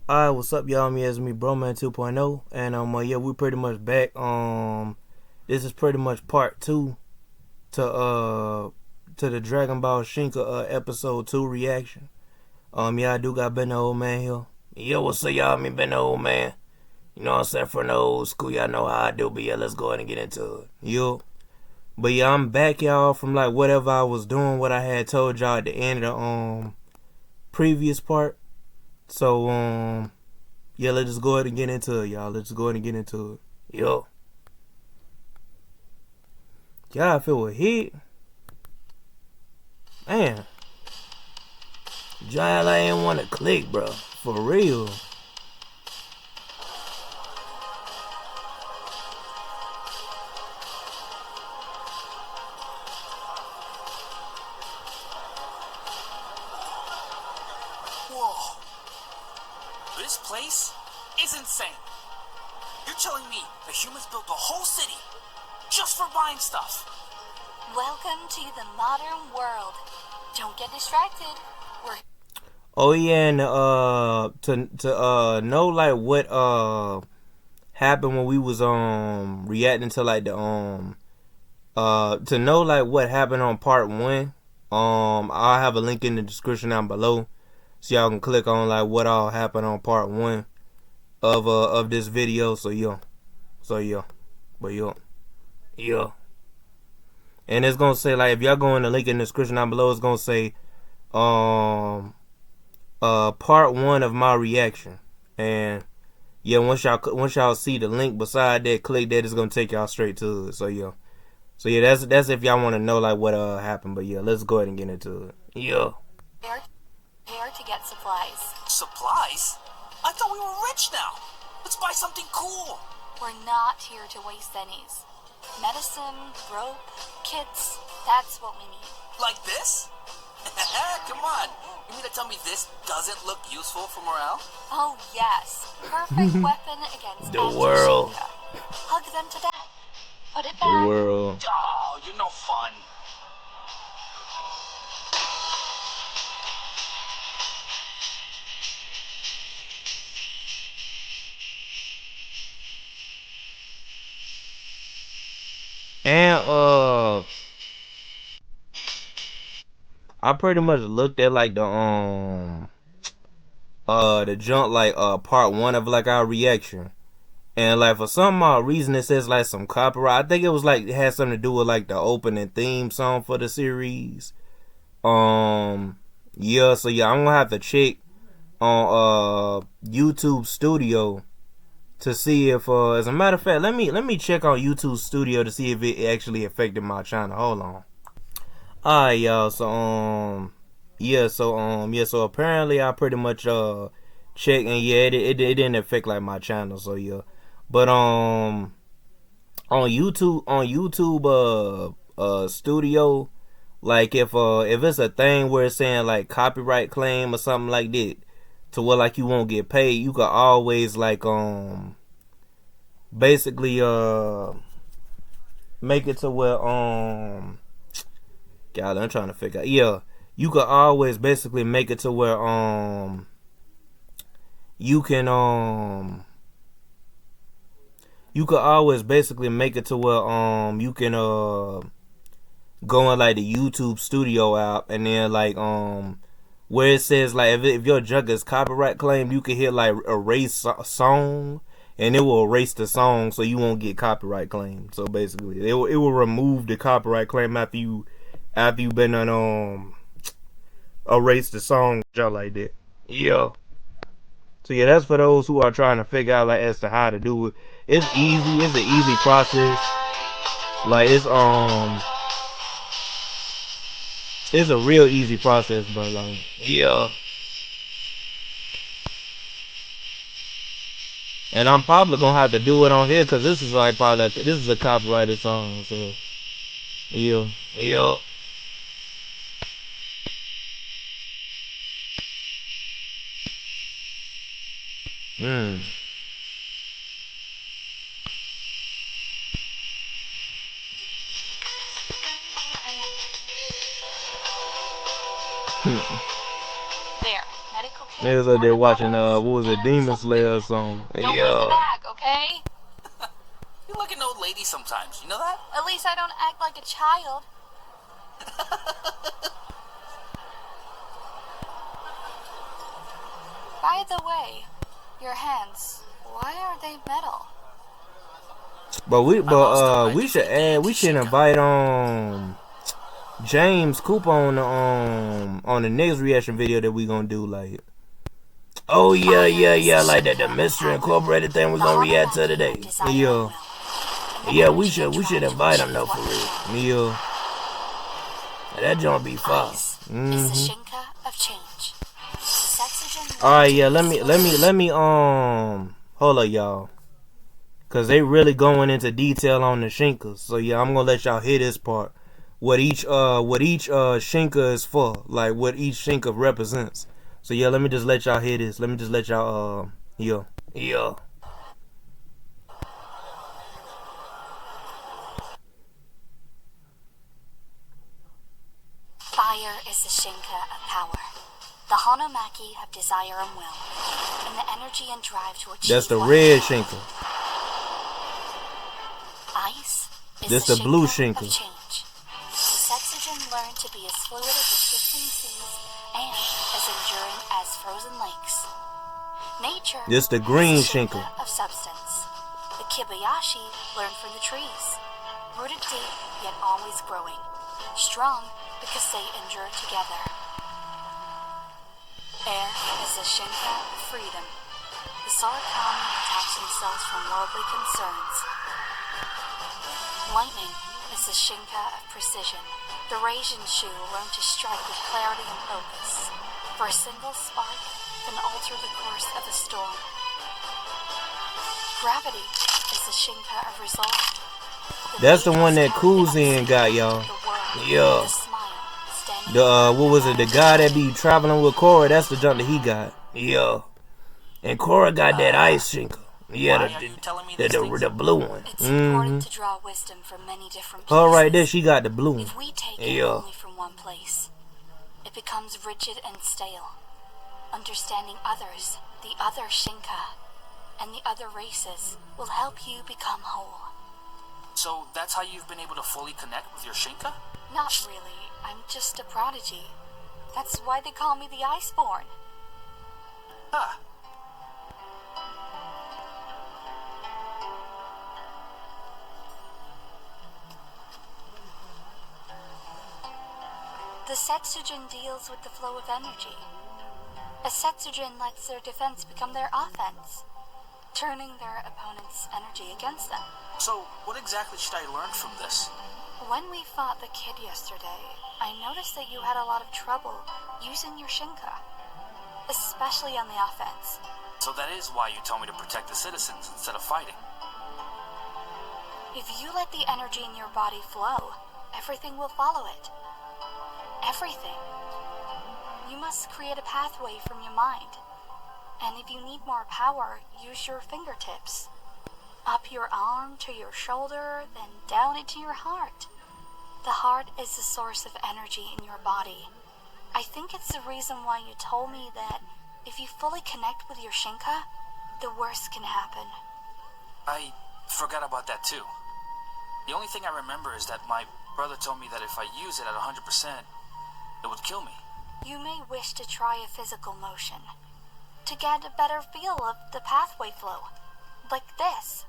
Alright, what's up, y'all? Me as me, Broman 2.0, and yeah, we pretty much back. This is pretty much part two to the Dragon Ball Shinka episode 2 reaction. Yeah, I do got Ben the Old Man here. Yo, what's up, y'all? Me Ben the Old Man. You know what I'm saying? For the old school, y'all know how I do. But yeah, let's go ahead and get into it. Yo, but yeah, I'm back, y'all, from like whatever I was doing, what I had told y'all at the end of the previous part. So yeah, let's just go ahead and get into it, y'all. Let's go ahead and get into it. Yo. Yeah, if it was hit, man, Giant, I ain't want to click, bro. For real. Whoa. This place is insane. You're telling me the humans built a whole city just for buying stuff? Welcome to the modern world. Don't get distracted. Oh yeah, and to know like what happened when we was reacting to like the to know like what happened on part 1, I'll have a link in the description down below so y'all can click on like what all happened on part 1 of this video. So yeah. And it's gonna say, like, if y'all go in the link in the description down below, it's gonna say part 1 of my reaction. And yeah, once y'all see the link beside that, click that, it's gonna take y'all straight to it. So yeah. That's if y'all wanna know like what happened. But yeah, let's go ahead and get into it. Yeah. Prepare to get supplies. Supplies? I thought we were rich now. Let's buy something cool. We're not here to waste pennies. Medicine, rope, kits, that's what we need. Like this? Come on. You mean to tell me this doesn't look useful for morale? Oh yes. Perfect weapon against The world. Shinka. Hug them to death. Put it The back. world. Oh, you're no fun. And I pretty much looked at like the junk, like part 1 of like our reaction. And like for some odd reason it says like some copyright. I think it was like it had something to do with like the opening theme song for the series. Yeah, so yeah, I'm gonna have to check on YouTube Studio to see if as a matter of fact, let me check on YouTube Studio to see if it actually affected my channel. Hold on. Alright, y'all, so so apparently I pretty much checked, and yeah, it didn't affect like my channel. So yeah. But on YouTube Studio, like if it's a thing where it's saying like copyright claim or something like that, to where like you won't get paid, you can always like basically make it to where God, I'm trying to figure out. Yeah, you could always basically make it to where you can you could always basically make it to where you can go in like the YouTube Studio app, and then like where it says like if your junk is copyright claimed, you can hit like erase song, and it will erase the song so you won't get copyright claimed. So basically it will remove the copyright claim after you've been on erase the song, just like that. Yeah. So yeah, that's for those who are trying to figure out like as to how to do it. It's easy. It's an easy process. Like it's a real easy process, but like yeah. And I'm probably gonna have to do it on here because this is like probably this is a copyrighted song. So yeah, yeah. Hmm. There, medical They was up there watching what was it, Demon Slayer or something. Don't hold back, okay? You're like an old lady sometimes, you know that? At least I don't act like a child. By the way, your hands, why are they metal? But we should invite James Coop on the next reaction video that we gonna do, like, oh yeah, like that the Mystery Incorporated thing we gonna react to today. Yeah, we should invite him though, for real. Yeah, that joint be fun. Is the Shinka of change. All right, yeah, let me hold up, y'all, cause they really going into detail on the Shinkas. So yeah, I'm gonna let y'all hear this part. What each Shinka is for, like what each Shinka represents. So yeah, let me just let y'all hear this. Let me just let y'all yeah. Fire is the Shinka of power. The Hanomaki have desire and will, and the energy and drive to achieve. That's the red Shinka. Ice is This the blue Shinka. of change. The Setsujin learn to be as fluid as the shifting seas and as enduring as frozen lakes. Nature This the green is the Shinka. of substance. The Kibayashi learn from the trees, rooted deep yet always growing, strong because they endure together. Air is the Shinka of freedom. The Sarakami detach themselves from worldly concerns. Lightning is the Shinka of precision. The Raijin Shu learn to strike with clarity and focus, for a single spark can alter the course of a storm. Gravity is the Shinka of resolve. That's the one that Kuzin got, y'all. Yeah. The what was it? The guy that be traveling with Korra. That's the jump that he got. Yeah. And Korra got that ice Shinka. Yeah, the blue one. It's important to draw wisdom from many different places. All right, there she got the blue one. If we take it only from one place, it becomes rigid and stale. Understanding others, the other Shinka, and the other races will help you become whole. So that's how you've been able to fully connect with your Shinka? Not really. I'm just a prodigy. That's why they call me the Iceborn. Huh. The Setsujin deals with the flow of energy. A Setsujin lets their defense become their offense, turning their opponent's energy against them. So, what exactly should I learn from this? When we fought the kid yesterday, I noticed that you had a lot of trouble using your Shinka, especially on the offense. So that is why you told me to protect the citizens instead of fighting. If you let the energy in your body flow, everything will follow it. Everything. You must create a pathway from your mind. And if you need more power, use your fingertips. Up your arm to your shoulder, then down into your heart. The heart is the source of energy in your body. I think it's the reason why you told me that if you fully connect with your Shinka, the worst can happen. I forgot about that too. The only thing I remember is that my brother told me that if I use it at 100%, it would kill me. You may wish to try a physical motion to get a better feel of the pathway flow, like this.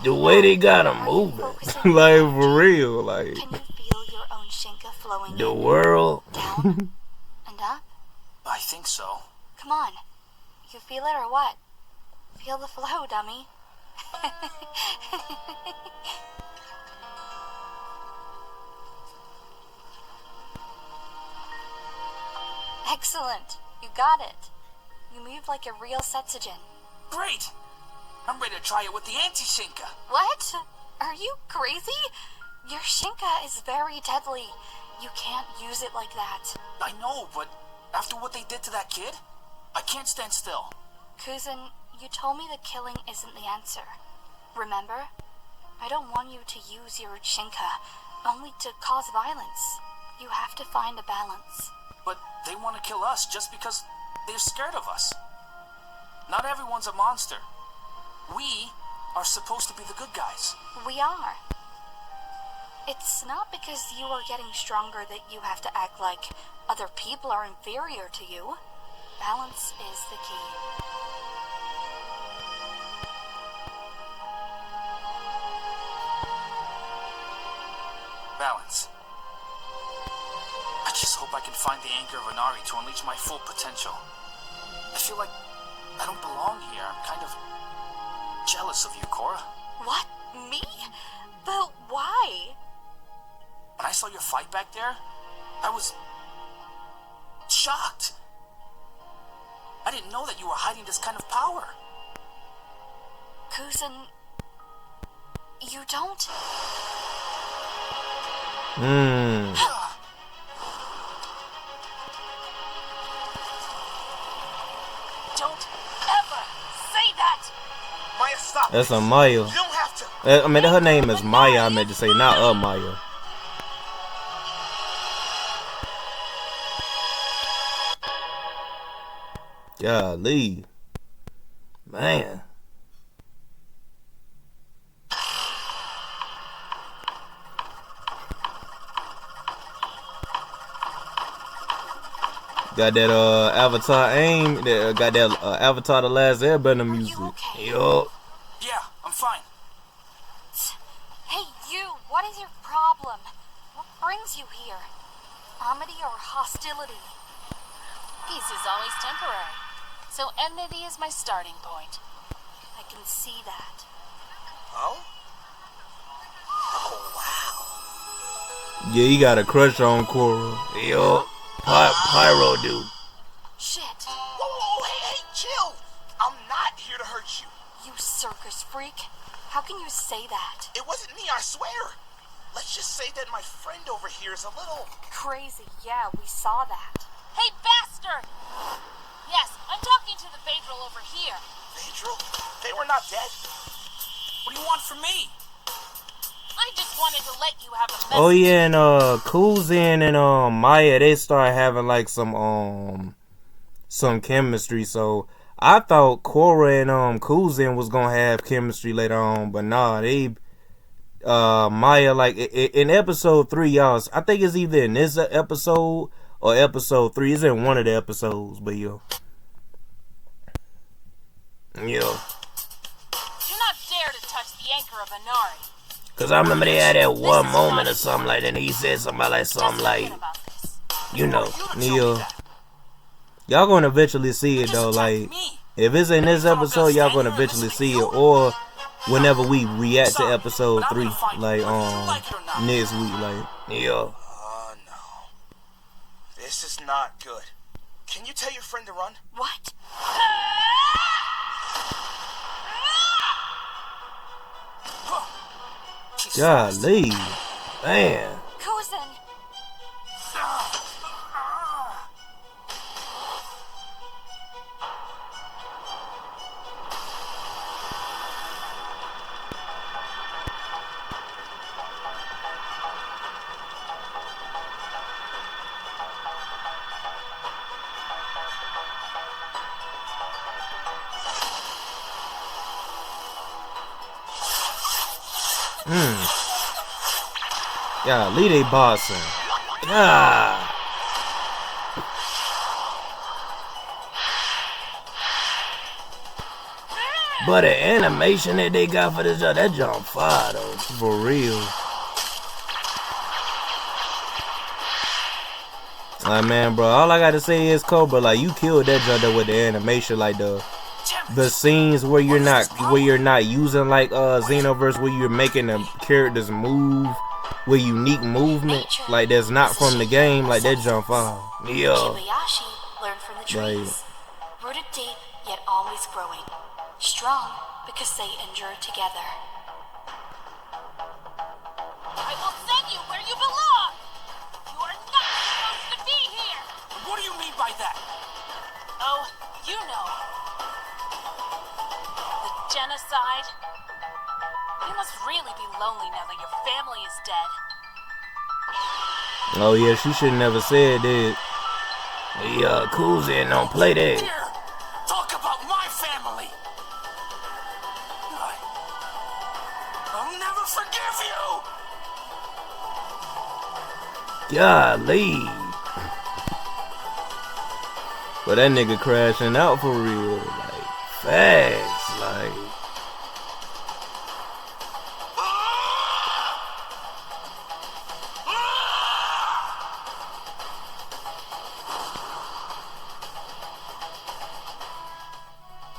The way they got them moving, like for real, like. Can you feel your own Shinka flowing The world. down and up? I think so. Come on, you feel it or what? Feel the flow, dummy. Excellent, you got it. You move like a real Setsujin. Great! I'm ready to try it with the anti-Shinka. What? Are you crazy? Your Shinka is very deadly. You can't use it like that. I know, but after what they did to that kid, I can't stand still. Kuzin, you told me that killing isn't the answer. Remember? I don't want you to use your Shinka only to cause violence. You have to find a balance. but they want to kill us just because they're scared of us. Not everyone's a monster. We are supposed to be the good guys. We are. It's not because you are getting stronger that you have to act like other people are inferior to you. Balance is the key. Balance. I just hope I can find the anchor of Inari to unleash my full potential. I feel like I don't belong here. I'm kind of jealous of you, Korra. What? Me? But why? When I saw your fight back there, I was shocked. I didn't know that you were hiding this kind of power. Kuzan, you don't? Don't ever say that! Maya, stop. That's a Maya. You don't have to. I mean, her name is Maya. I meant to say, not Maya. Golly. Man. Got that Avatar aim. Got that Avatar the Last Airbender music. Okay? Yup. Yeah, I'm fine. Hey, you! What is your problem? What brings you here? Amity or hostility? Peace is always temporary, so enmity is my starting point. I can see that. Oh? Oh, wow. Yeah, he got a crush on Korra. Yup. Pyro dude. Shit! Whoa, hey, chill. I'm not here to hurt you. You circus freak! How can you say that? It wasn't me, I swear. Let's just say that my friend over here is a little... Crazy, yeah, we saw that. Hey, bastard! Yes, I'm talking to the Phaedral over here. Phaedral? They were not dead. What do you want from me? I just wanted to let you have a message. Oh yeah, and Kuzan and Maya, they start having like some chemistry. So I thought Korra and Kuzan was gonna have chemistry later on, but nah, they Maya, like in episode 3, y'all, I think it's either in this episode or episode 3. It's in one of the episodes, but yo. Do not dare to touch the anchor of Inari. Cause I remember they had that one moment or something like that, and he said something like you know, Neo. Y'all gonna eventually see it though, like if it's in this episode, y'all gonna eventually see it, or whenever we react to episode 3, like next week, like Neo. Oh no. This is not good. Can you tell your friend to run? What? Golly, man. Kuzan! Golly, they bossing. Ah. But the animation that they got for this, that jump fire though, for real. Like man, bro, all I gotta say is Cobra, like you killed that jump with the animation, like the scenes where you're not using like Xenoverse, where you're making the characters move with unique movement, like that's not from the game, like that jump fire. Yeah. Kobayashi learned from the trees. Rooted deep, yet always growing. Strong because they endure together. I will send you where you belong! You are not supposed to be here! What do you mean by that? Oh, you know. The genocide. You must really be lonely now that your family is dead. Oh yeah, she should never said that. Koozie don't play that. Here, talk about my family. I'll never forgive you. Golly. But that nigga crashing out for real. Like, facts. Like.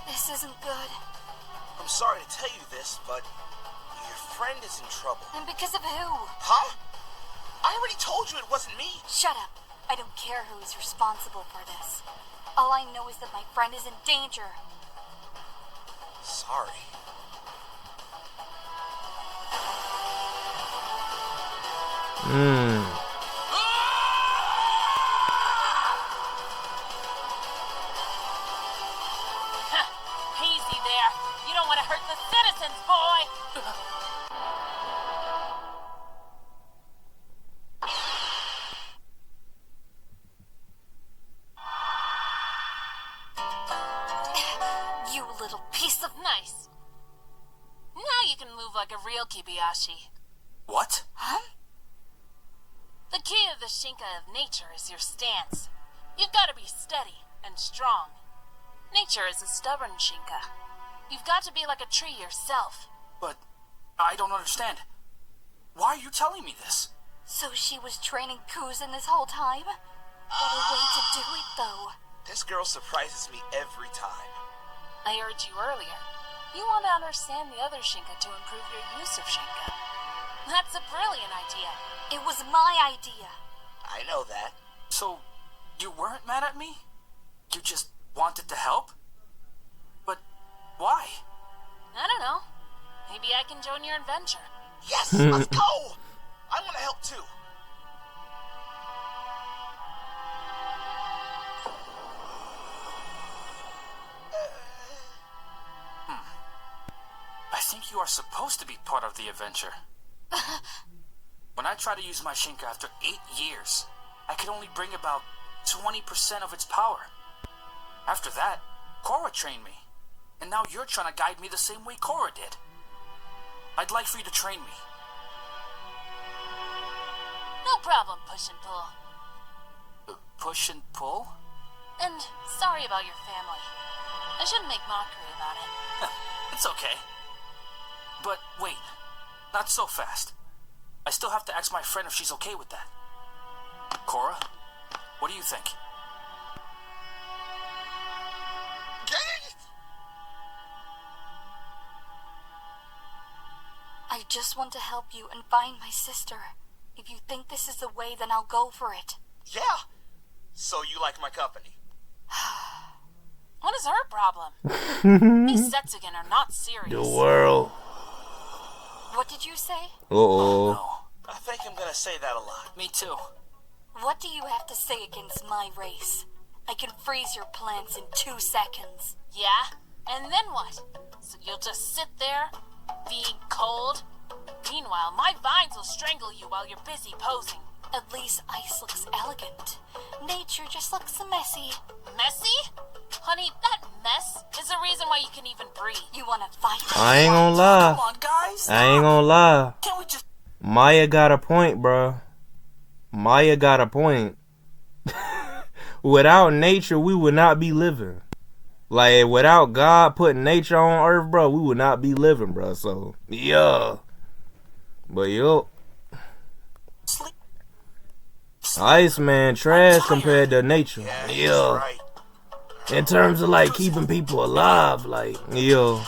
This isn't good. I'm sorry to tell you this, but your friend is in trouble. And because of who? Huh? I already told you it wasn't me. Shut up. I don't care who is responsible for this. All I know is that my friend is in danger. Sorry. Easy there. You don't want to hurt the citizens, boy. You little piece of... Nice. Now you can move like a real Kibayashi. What? Huh? The key of the Shinka of nature is your stance. You've got to be steady and strong. Nature is a stubborn Shinka. You've got to be like a tree yourself. But I don't understand. Why are you telling me this? So she was training Kuzin this whole time? What a way to do it, though. This girl surprises me every time. I heard you earlier. You want to understand the other Shinka to improve your use of Shinka. That's a brilliant idea. It was my idea. I know that. So, you weren't mad at me? You just wanted to help? But why? I don't know. Maybe I can join your adventure. Yes, let's go! I want to help too. I think you are supposed to be part of the adventure. When I tried to use my Shinka after 8 years, I could only bring about 20% of its power. After that, Korra trained me. And now you're trying to guide me the same way Korra did. I'd like for you to train me. No problem, push and pull. Push and pull? And sorry about your family. I shouldn't make mockery about it. It's okay. But wait, not so fast. I still have to ask my friend if she's okay with that. Korra, what do you think? I just want to help you and find my sister. If you think this is the way, then I'll go for it. Yeah. So you like my company? What is her problem? These Setsugan are not serious. The world. What did you say? Uh-oh. No, I think I'm gonna say that a lot. me too. What do you have to say against my race? I can freeze your plants in 2 seconds. Yeah? And then what? So you'll just sit there, being cold? Meanwhile, my vines will strangle you while you're busy posing. At least ice looks elegant. Nature just looks messy. Messy? Honey, that mess is the reason why you can even breathe. You wanna fight? I ain't gonna Come lie. on, guys. I ain't gonna lie. Can't we just... Maya got a point, bruh. Maya got a point. Without nature, we would not be living. Like, without God putting nature on earth, bro, we would not be living, bro. So, yeah. But, yo. sleep? Iceman trash compared to nature. Yeah, he's Yeah. right. In terms of, like, keeping people alive, like, yeah.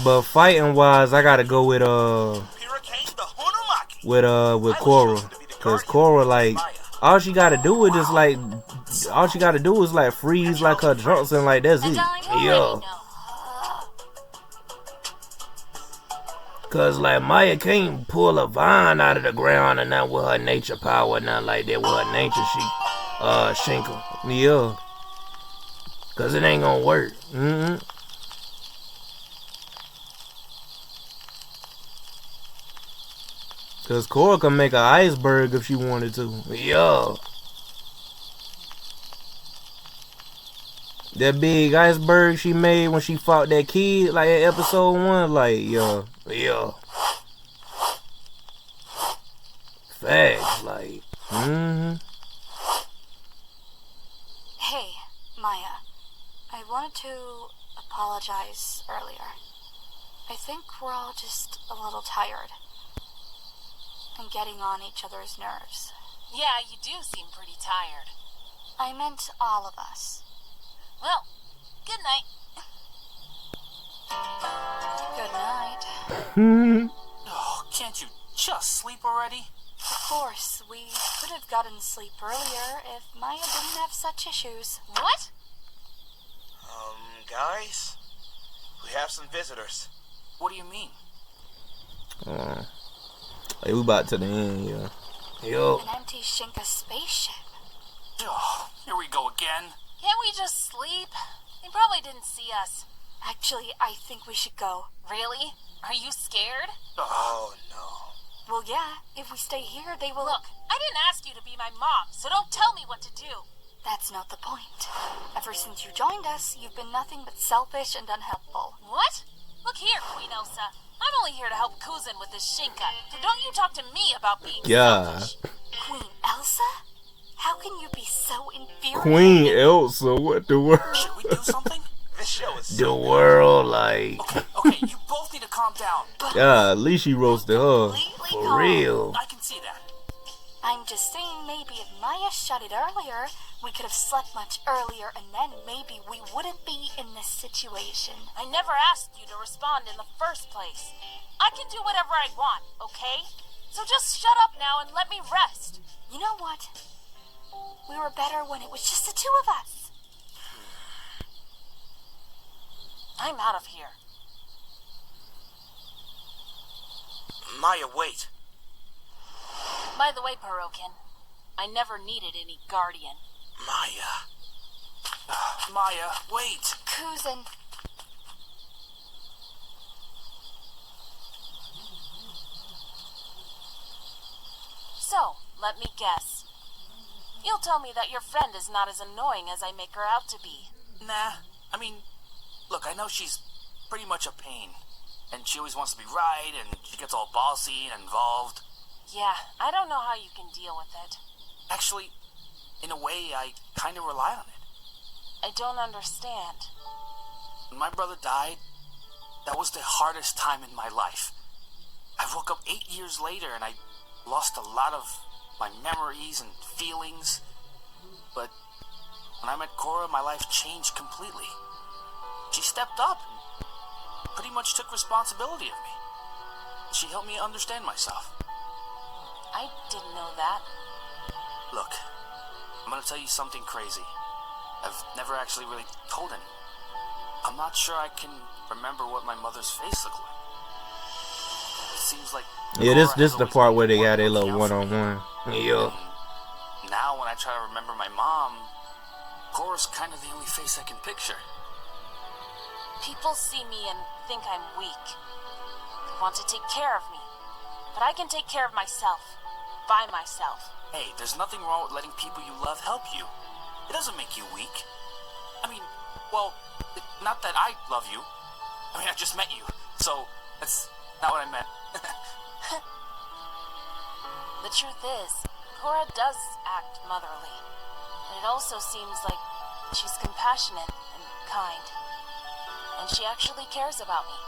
But fighting-wise, I gotta go with, Hurricane the Hunamaki. with Korra. Cause Korra, like, all she gotta do is just, like, freeze, like, her jumps and, like, that's it. And I already Yeah. know. Cause, like, Maya can't pull a vine out of the ground and not with her nature power, not like that with her nature Shinka. Yeah. Cause it ain't gonna work. Cause Korra can make an iceberg if she wanted to. Yeah. That big iceberg she made when she fought that kid, like in episode 1, like, yeah. Facts, like, Hey, Maya. I wanted to apologize earlier. I think we're all just a little tired. And getting on each other's nerves. Yeah, you do seem pretty tired. I meant all of us. Well, good night. Good night. Oh, can't you just sleep already? Of course, we could have gotten sleep earlier if Maya didn't have such issues. What? Guys? We have some visitors. What do you mean? Hey, we about to the end, yeah. Yo. An empty Shinka spaceship. Oh, here we go again. Can't we just sleep? They probably didn't see us. Actually, I think we should go. Really? Are you scared? Oh, no. Well, yeah, if we stay here, they will... Look, I didn't ask you to be my mom, so don't tell me what to do. That's not the point. Ever since you joined us, you've been nothing but selfish and unhelpful. What? Look here, Queen Elsa. I'm only here to help Kuzin with this Shinka, so don't you talk to me about being selfish. Queen Elsa? How can you be so inferior? Queen Elsa, what the world? Should we do something? This show is The world, like, Okay, you both need to calm down. yeah, at least she roasted her. Completely For calm. real. I can see that. I'm just saying maybe if Maya shut it earlier, we could have slept much earlier and then maybe we wouldn't be in this situation. I never asked you to respond in the first place. I can do whatever I want, okay? So just shut up now and let me rest. You know what? We were better when it was just the two of us. I'm out of here. Maya, wait. By the way, Perokin, I never needed any guardian. Maya. Maya, wait. Kuzin. So, let me guess. You'll tell me that your friend is not as annoying as I make her out to be. Nah, I mean, look, I know she's pretty much a pain. And she always wants to be right, and she gets all bossy and involved. Yeah, I don't know how you can deal with it. Actually, in a way, I kind of rely on it. I don't understand. When my brother died, that was the hardest time in my life. I woke up 8 years later and I lost a lot of my memories and feelings. But when I met Cora, my life changed completely. She stepped up and pretty much took responsibility of me. She helped me understand myself. I didn't know that. Look, I'm gonna tell you something crazy. I've never actually really told anyone. I'm not sure I can remember what my mother's face looked like. It seems like Yeah, Cora this has is the always part been where they the got their looking little out for me. one-on-one. Yeah. And now when I try to remember my mom, Cora's kind of the only face I can picture. People see me and think I'm weak. They want to take care of me. But I can take care of myself. By myself. Hey, there's nothing wrong with letting people you love help you. It doesn't make you weak. I mean, well, not that I love you. I mean, I just met you, so that's not what I meant. The truth is, Cora does act motherly. But it also seems like she's compassionate and kind. And she actually cares about me.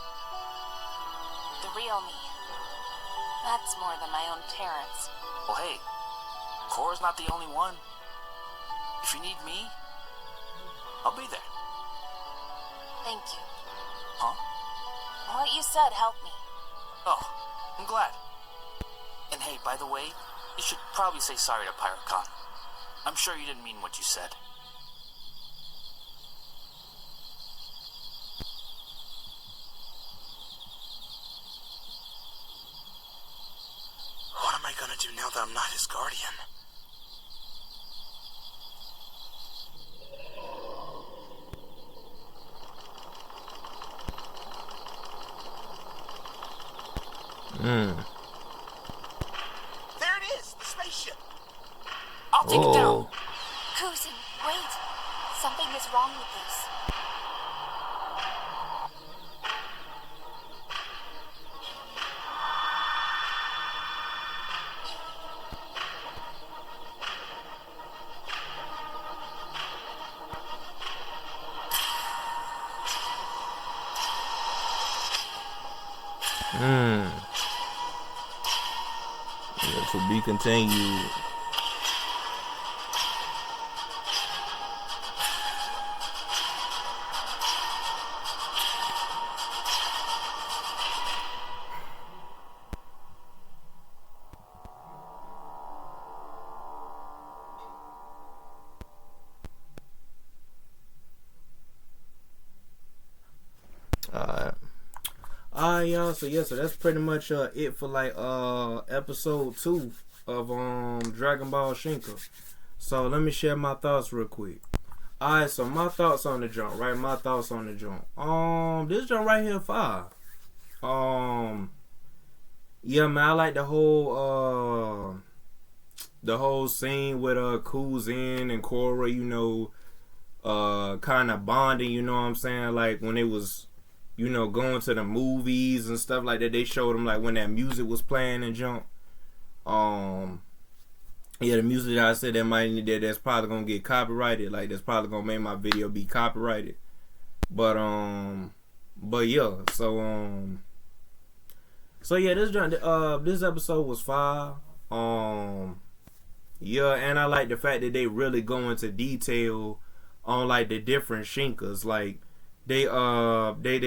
The real me. That's more than my own parents. Well, hey, Cora's not the only one. If you need me, I'll be there. Thank you. Huh? What you said helped me. Oh, I'm glad. And hey, by the way, you should probably say sorry to Pirate Khan. I'm sure you didn't mean what you said. What am I gonna do now that I'm not his guardian? There it is, the spaceship. I'll take it down. Oh. Kuzin, wait. Something is wrong with this. Yeah, to be continued. Alright, y'all. So yeah, so that's pretty much it for like episode 2 of Dragon Ball Shinka. So let me share my thoughts real quick. Alright, so my thoughts on the joint, right? My thoughts on the joint. This joint right here, fire. Yeah, man, I like the whole scene with Kuzin and Korra, you know, kind of bonding, you know what I'm saying? Like when it was, you know, going to the movies and stuff like that, they showed them like when that music was playing and jump. Yeah, the music that I said that's probably gonna get copyrighted. Like that's probably gonna make my video be copyrighted. But yeah, so yeah, this episode was fire. Yeah, and I like the fact that they really go into detail on like the different Shinkas. Like they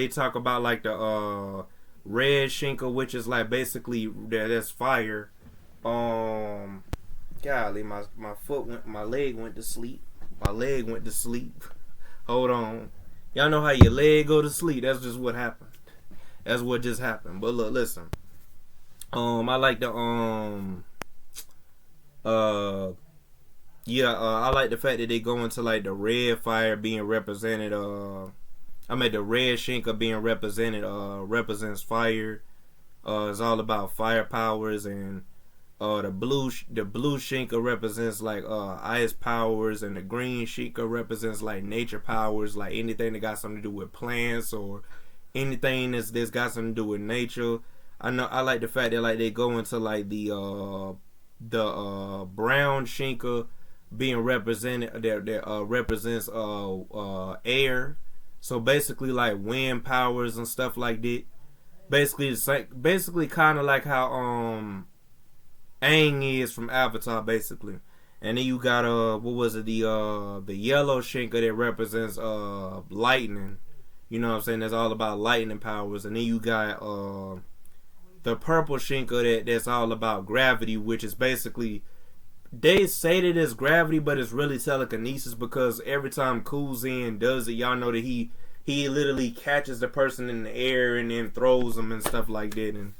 talk about like the red Shinka, which is like basically that's fire. Golly, my leg went to sleep. My leg went to sleep. Hold on. Y'all know how your leg go to sleep. That's just what happened. That's what just happened. But look, listen. I like the I like the fact that they go into like the red fire being represented. The red Shinka being represented represents fire. It's all about fire powers, and the blue Shinka represents like ice powers, and the green Shinka represents like nature powers, like anything that got something to do with plants or anything that's got something to do with nature. I like the fact that like they go into like the brown Shinka being represented that represents air. So basically like wind powers and stuff like that. Basically kind of like how Aang is from Avatar, basically. And then you got the yellow Shinka that represents lightning. You know what I'm saying? That's all about lightning powers. And then you got the purple Shinka that's all about gravity, which is basically, they say that it's gravity, but it's really telekinesis, because every time Kuzin does it, y'all know that he literally catches the person in the air and then throws them and stuff like that and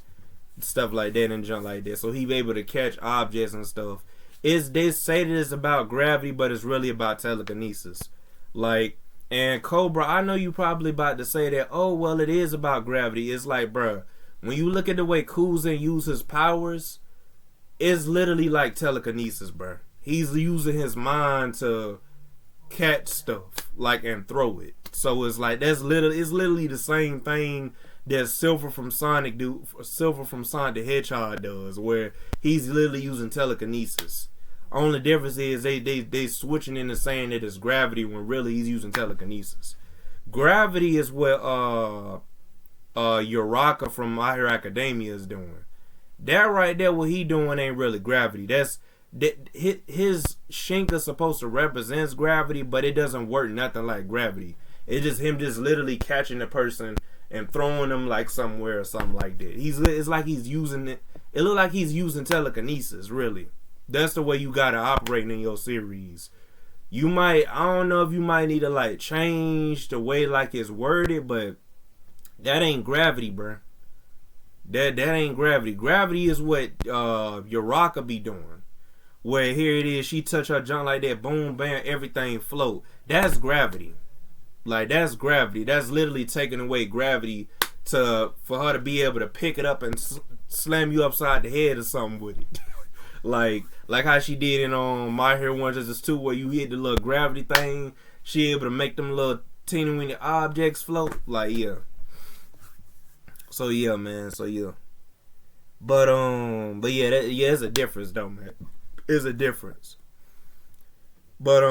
jump like that. So he be able to catch objects and stuff. They say that it's about gravity, but it's really about telekinesis. Like, and Cobra, I know you probably about to say that, oh well, it is about gravity. It's like, bruh, when you look at the way Kuzin uses powers, it's literally like telekinesis, bruh. He's using his mind to catch stuff, like, and throw it. So it's like it's literally the same thing that Silver from Sonic the Hedgehog does, where he's literally using telekinesis. Only difference is they switching into saying that it's gravity when really he's using telekinesis. Gravity is what Uraka from My Hero Academia is doing. That right there, what he doing ain't really gravity. His Shinka supposed to represent gravity, but it doesn't work nothing like gravity. It's just him just literally catching the person and throwing them like somewhere or something like that. It's like he's using it. It look like he's using telekinesis, really. That's the way you gotta operate in your series. I don't know if you might need to like change the way like it's worded, but that ain't gravity, bruh. That ain't gravity. Gravity is what Uraka be doing. Where here it is, she touch her junk like that, boom, bam, everything float. That's gravity. Like, that's gravity. That's literally taking away gravity for her to be able to pick it up and slam you upside the head or something with it. like how she did in My Hero 1 Justice 2, where you hit the little gravity thing. she able to make them little teeny weeny objects float. Like, yeah. So yeah, man. So yeah. But yeah, it's a difference though, man. It's a difference. But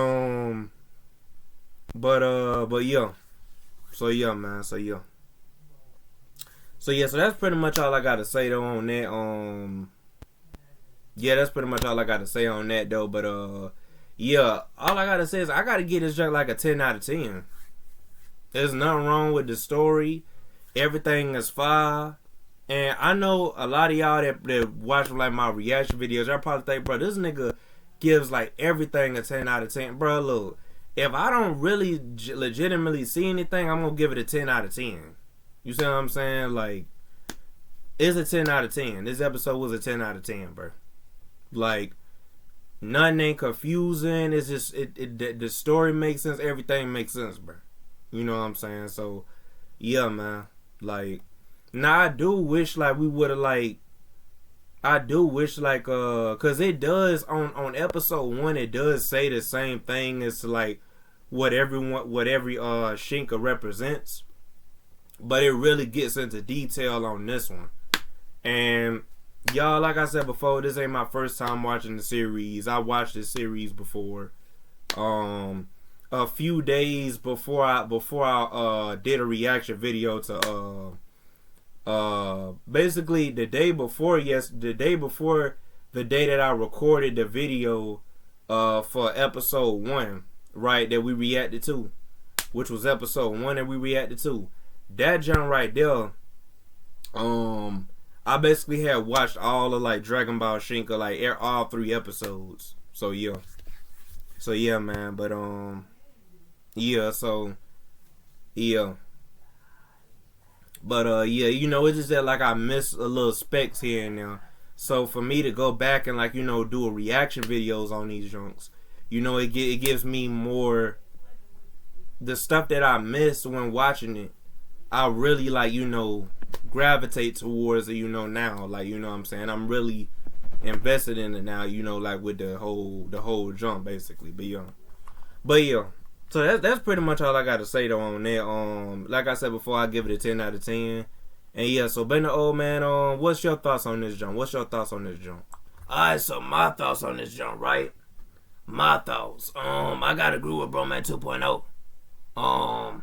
yeah. So yeah, man. So yeah. So yeah, so that's pretty much all I gotta say though on that. Yeah, that's pretty much all I gotta say on that though. But yeah, all I gotta say is I gotta get this junk like a 10 out of 10. There's nothing wrong with the story. Everything is fire. And I know a lot of y'all that watch like my reaction videos, y'all probably think, bro, this nigga gives like everything a 10 out of 10. Bro, look, if I don't really legitimately see anything, I'm gonna give it a 10 out of 10. You see what I'm saying? Like, it's a 10 out of 10. This episode was a 10 out of 10, bro. Like, nothing ain't confusing. It's just the story makes sense. Everything makes sense, bro. You know what I'm saying? So, yeah, man. Like, now I do wish like we would have like. I do wish like cause it does on episode 1 it does say the same thing as like what every Shinka represents, but it really gets into detail on this one. And y'all, like I said before, this ain't my first time watching the series. I watched this series before. A few days before I did a reaction video to basically the day before the day that I recorded the video for episode 1, right, that we reacted to, which was episode 1 that we reacted to. That jump right there, I basically had watched all of like Dragon Ball Shinka, like all 3 episodes. So yeah, man. But yeah, so yeah. But yeah, you know, it's just that like I miss a little specs here and there. So for me to go back and like, you know, do a reaction videos on these junks, you know, it gives me more the stuff that I missed when watching it. I really like, you know, gravitate towards it, you know, now. Like, you know what I'm saying? I'm really invested in it now, you know, like with the whole jump basically. But yeah. So that's pretty much all I got to say though on that. Like I said before, I give it a 10 out of 10. And yeah, so Ben the Old Man, what's your thoughts on this jump? Alright, so my thoughts on this jump, right? My thoughts. I gotta agree with Bro Man 2.0.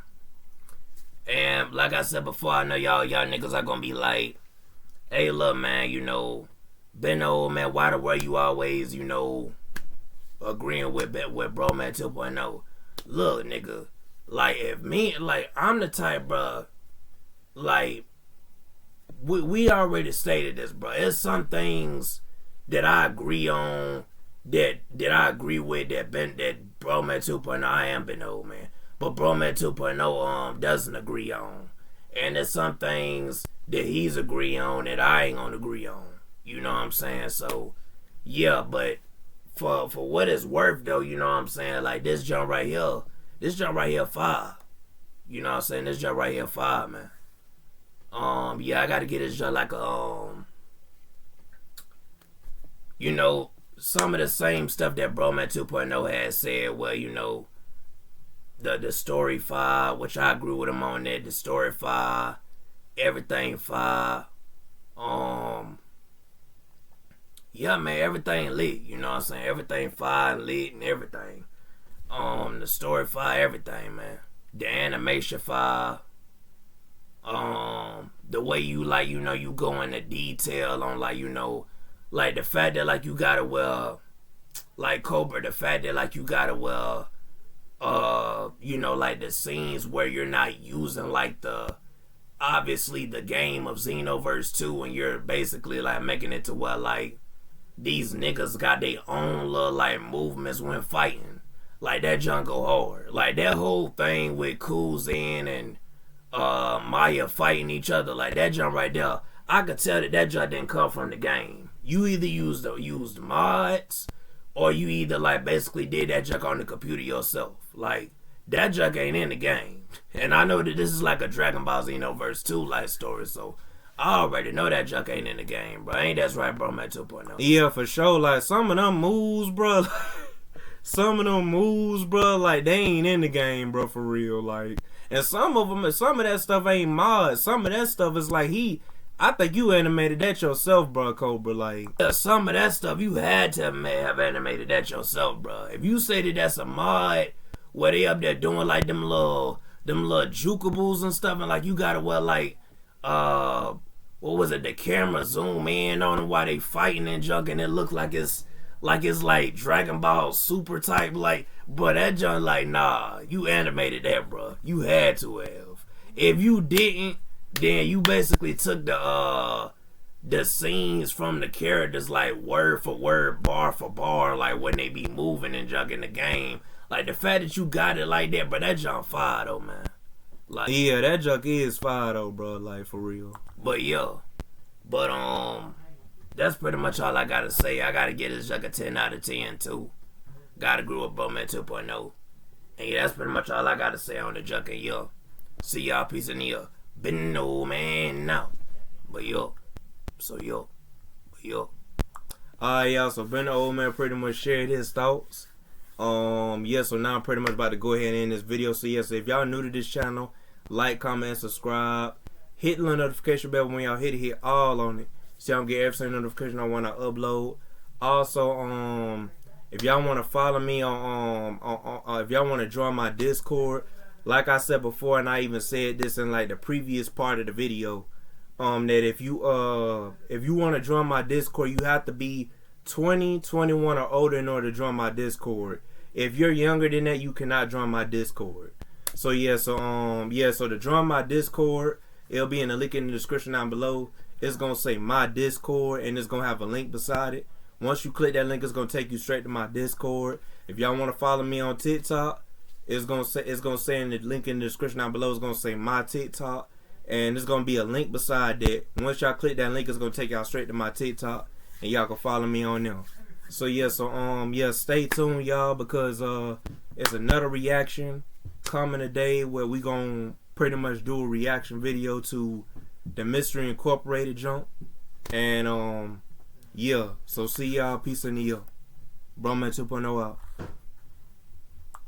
And like I said before, I know y'all niggas are gonna be like, hey look man, you know, Ben the Old Man, why the way you always, you know, agreeing with Bro Man 2.0? Look, nigga, like, if me, like, I'm the type, bruh, like, we already stated this, bruh. There's some things that I agree on, that I agree with, that Bro Man 2.0, I am Ben Old Man, but Bro Man 2.0, doesn't agree on. And there's some things that he's agree on that I ain't gonna agree on. You know what I'm saying? So, yeah, but for what it's worth though, you know what I'm saying, like this jump right here fire. You know what I'm saying? This jump right here fire, man. Yeah, I gotta get this jump like you know, some of the same stuff that Bro Man 2.0 had said, well, you know, the story fire, which I agree with him on that, the story fire, everything fire. Yeah, man, everything lit, you know what I'm saying? Everything fire and lit and everything. The story fire, everything, man. The animation fire. The way you, like, you know, you go into detail on, like, you know, like the fact that, like, you gotta wear, like Cobra, the fact that, like, you gotta wear, you know, like the scenes where you're not using, like, obviously the game of Xenoverse 2, and you're basically, like, making it to where, like, these niggas got their own little like movements when fighting. Like that junk go hard. Like that whole thing with Kuzin and Maya fighting each other. Like that junk right there. I could tell that junk didn't come from the game. You either used mods, or you either like basically did that junk on the computer yourself. Like that junk ain't in the game. And I know that this is like a Dragon Ball Xenoverse 2 like story, so I already know that junk ain't in the game, bro. Ain't that's right, Bro Man 2.0? Yeah, for sure. Like, some of them moves, bro. some of them moves, bro, like they ain't in the game, bro, for real. Like, and some of that stuff ain't mod. Some of that stuff is like I think you animated that yourself, bro, Cobra. Like, some of that stuff you had to have animated that yourself, bro. If you say that that's a mod, where they up there doing like them little jukables and stuff, and like you gotta wear like what was it? The camera zoom in on them while they fighting and junk, and it look like it's like Dragon Ball Super type. Like, but that junk, like, nah, you animated that, bro. You had to have. If you didn't, then you basically took the scenes from the characters, like word for word, bar for bar, like when they be moving and junk in the game. Like, the fact that you got it like that, but that junk fire though, man. Like, yeah, that junk is fire though, bro. Like, for real. But yeah, that's pretty much all I gotta say. I gotta get this junk a 10 out of 10 too. Gotta grow up, bro, man, 2.0. And yeah, that's pretty much all I gotta say on the junk. And yeah, see y'all, peace in the ear. Been an old man now. But yo. Alright, y'all, so Ben the old man pretty much shared his thoughts. Yeah, so now I'm pretty much about to go ahead and end this video. So yeah, so if y'all new to this channel, like, comment, and subscribe. Hit the notification bell. When y'all hit all on it, so y'all get every single notification on when I upload. Also, if y'all want to follow me on if y'all want to join my Discord, like I said before, and I even said this in like the previous part of the video, that if you want to join my Discord, you have to be 20, 21 or older in order to join my Discord. If you're younger than that, you cannot join my Discord. So yeah, so to join my Discord, it'll be in the link in the description down below. It's gonna say my Discord, and it's gonna have a link beside it. Once you click that link, it's gonna take you straight to my Discord. If y'all want to follow me on TikTok, it's gonna say in the link in the description down below. It's gonna say my TikTok, and there's gonna be a link beside that. Once y'all click that link, it's gonna take y'all straight to my TikTok, and y'all can follow me on there. So yeah, stay tuned, y'all, because it's another reaction coming today where we gonna pretty much do a reaction video to the Mystery Incorporated jump. And yeah, so see y'all, peace in the ear. Broman 2.0 out.